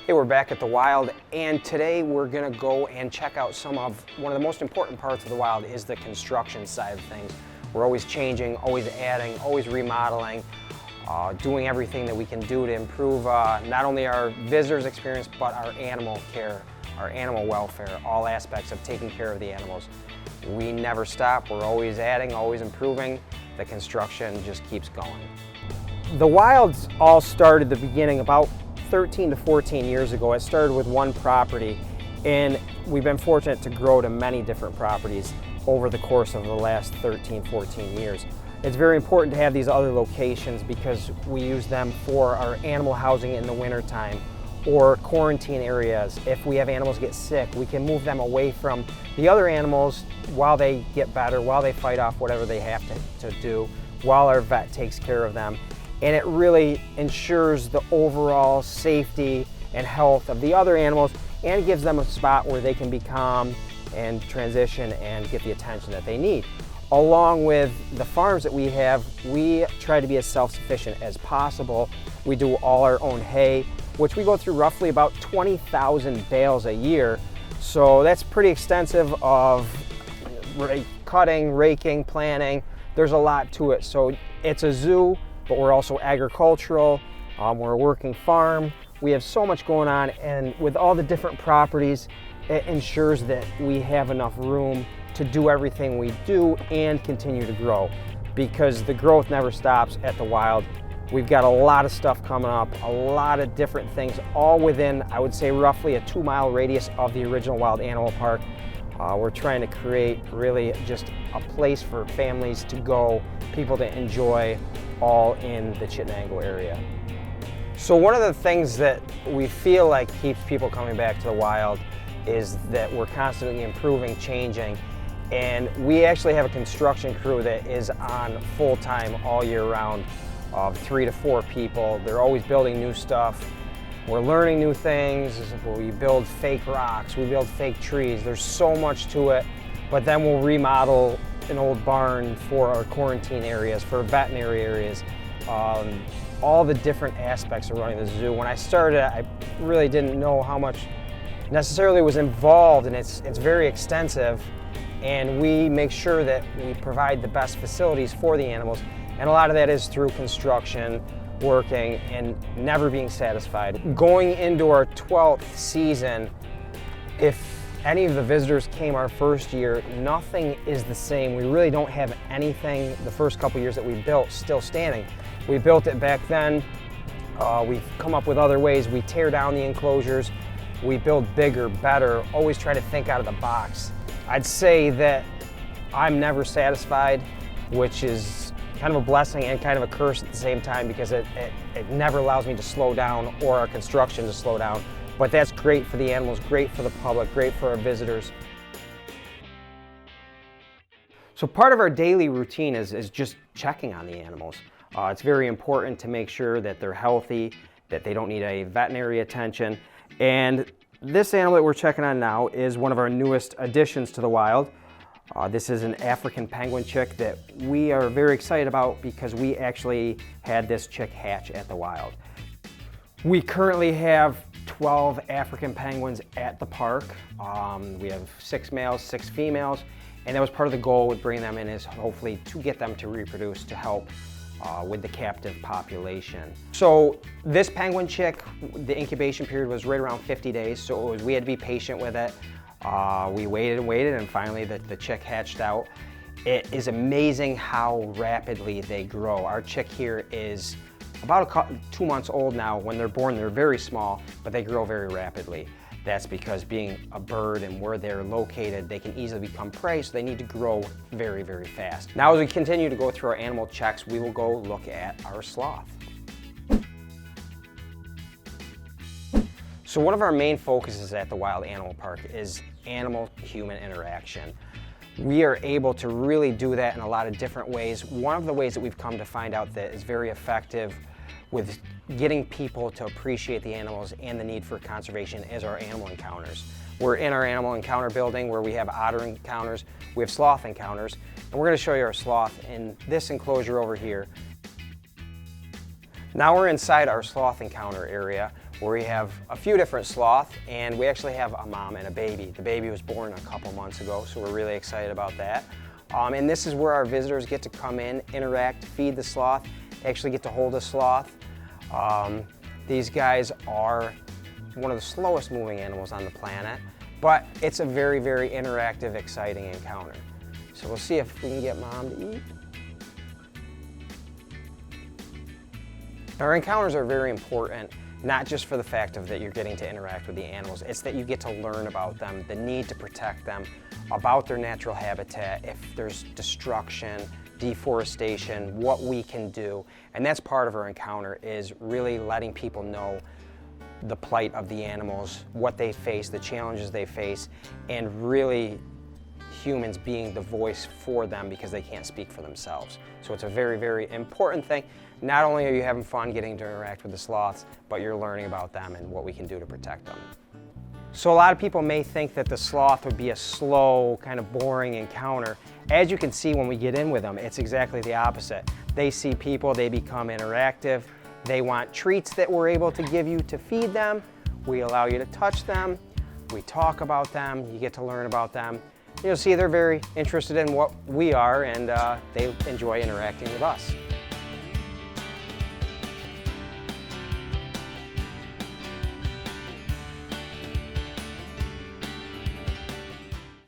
Hey, we're back at the wild, and today we're gonna go and check out one of the most important parts of the wild is the construction side of things. We're always changing, always adding, always remodeling, doing everything that we can do to improve not only our visitors' experience, but our animal care, our animal welfare, all aspects of taking care of the animals. We never stop, we're always adding, always improving. The construction just keeps going. The wilds all started the beginning about 13 to 14 years ago. It started with one property, and we've been fortunate to grow to many different properties over the course of the last 13, 14 years. It's very important to have these other locations because we use them for our animal housing in the wintertime or quarantine areas. If we have animals get sick, we can move them away from the other animals while they get better, while they fight off whatever they have to do, while our vet takes care of them. And it really ensures the overall safety and health of the other animals and gives them a spot where they can be calm and transition and get the attention that they need. Along with the farms that we have, we try to be as self-sufficient as possible. We do all our own hay, which we go through roughly about 20,000 bales a year. So that's pretty extensive of cutting, raking, planting. There's a lot to it. So it's a zoo, but we're also agricultural, we're a working farm. We have so much going on, and with all the different properties, it ensures that we have enough room to do everything we do and continue to grow, because the growth never stops at the wild. We've got a lot of stuff coming up, a lot of different things, all within, I would say, roughly a 2-mile radius of the original wild animal park. We're trying to create really just a place for families to go, people to enjoy, all in the Chittenango area. So one of the things that we feel like keeps people coming back to the wild is that we're constantly improving, changing, and we actually have a construction crew that is on full-time all year round of 3 to 4 people. They're always building new stuff. We're learning new things. We build fake rocks, we build fake trees. There's so much to it, but then we'll remodel an old barn for our quarantine areas, for veterinary areas, all the different aspects of running the zoo. When I started, I really didn't know how much necessarily was involved, and it's very extensive, and we make sure that we provide the best facilities for the animals, and a lot of that is through construction, working, and never being satisfied. Going into our 12th season, if any of the visitors came our first year, nothing is the same. We really don't have anything the first couple years that we built still standing. We built it back then. We've come up with other ways. We tear down the enclosures. We build bigger, better, always try to think out of the box. I'd say that I'm never satisfied, which is kind of a blessing and kind of a curse at the same time, because it never allows me to slow down or our construction to slow down. But that's great for the animals, great for the public, great for our visitors. So part of our daily routine is just checking on the animals. It's very important to make sure that they're healthy, that they don't need any veterinary attention. And this animal that we're checking on now is one of our newest additions to the wild. This is an African penguin chick that we are very excited about because we actually had this chick hatch at the wild. We currently have 12 African penguins at the park. We have 6 males, 6 females, and that was part of the goal with bringing them in, is hopefully to get them to reproduce to help with the captive population. So this penguin chick, the incubation period was right around 50 days, so we had to be patient with it. We waited and waited, and finally the chick hatched out. It is amazing how rapidly they grow. Our chick here is about 2 months old now. When they're born, they're very small, but they grow very rapidly. That's because being a bird and where they're located, they can easily become prey, so they need to grow very, very fast. Now, as we continue to go through our animal checks, we will go look at our sloth. So one of our main focuses at the Wild Animal Park is animal-human interaction. We are able to really do that in a lot of different ways. One of the ways that we've come to find out that is very effective with getting people to appreciate the animals and the need for conservation is our animal encounters. We're in our animal encounter building where we have otter encounters, we have sloth encounters, and we're going to show you our sloth in this enclosure over here. Now we're inside our sloth encounter area where we have a few different sloth, and we actually have a mom and a baby. The baby was born a couple months ago, so we're really excited about that. And this is where our visitors get to come in, interact, feed the sloth, actually get to hold a sloth. These guys are one of the slowest moving animals on the planet, but it's a very, very interactive, exciting encounter. So we'll see if we can get Mom to eat. Our encounters are very important, not just for the fact of that you're getting to interact with the animals, it's that you get to learn about them, the need to protect them, about their natural habitat, if there's destruction, deforestation, what we can do. And that's part of our encounter, is really letting people know the plight of the animals, what they face, the challenges they face, and really humans being the voice for them because they can't speak for themselves. So it's a very, very important thing. Not only are you having fun getting to interact with the sloths, but you're learning about them and what we can do to protect them. So a lot of people may think that the sloth would be a slow, kind of boring encounter. As you can see when we get in with them, it's exactly the opposite. They see people, they become interactive. They want treats that we're able to give you to feed them. We allow you to touch them. We talk about them. You get to learn about them. You'll see they're very interested in what we are, and they enjoy interacting with us.